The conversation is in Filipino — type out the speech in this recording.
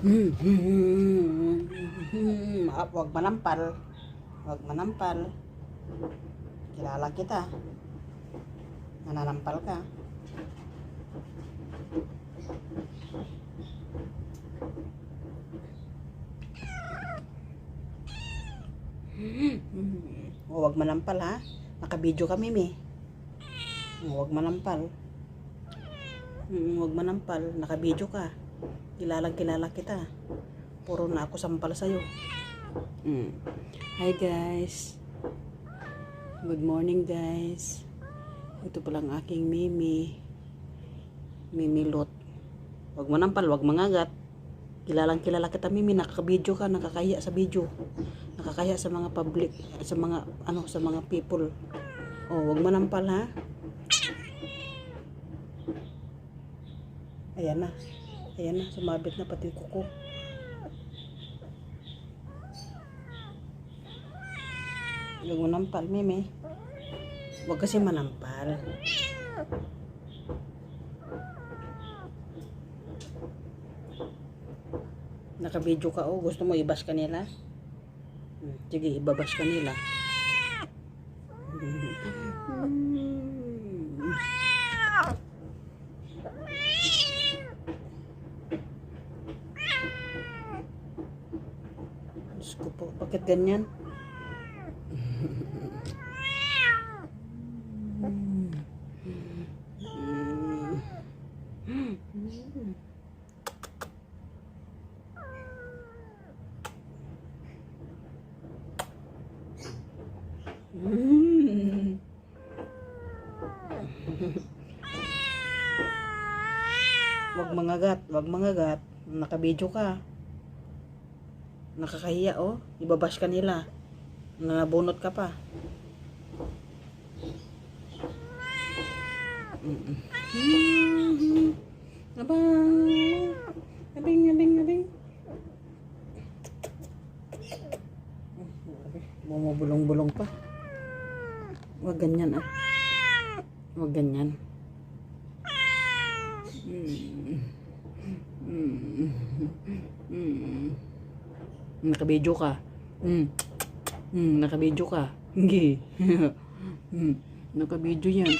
Huwag manampal. Huwag manampal. Kilala kita. Nananampal ka. Huwag manampal ha. Nakabidyo kami me. Huwag manampal. Huwag manampal. Nakabidyo ka. Kilala kita. Puro na ako sampal sa'yo. Hi guys. Good morning guys. Ito palang aking Mimi. Mimi Lot. Huwag manampal, huwag mangagat. Kilala kita Mimi. Nakakabidyo ka, nakakahiya sa video. Nakakahiya sa mga public, sa mga people. Oh, huwag manampal ha. Ayan na. Ayan na, sumabit na pati kuko. Huwag manampal, Mimi. Huwag kasi manampal. Nakabidyo ka, oh. Gusto mo ibas kanila? Sige, ibabas kanila. Diyos ko po, bakit ganyan? Wag mangagat. Nakabidyo ka. Nakakahiya, oh. Ibabash ka nila. Nabunot ka pa. Abing. Bumubulong-bulong pa. Wag ganyan, ah. Wag ganyan. Nakabidyo ka. Nakabidyo ka. Hindi. Nakabidyo yan.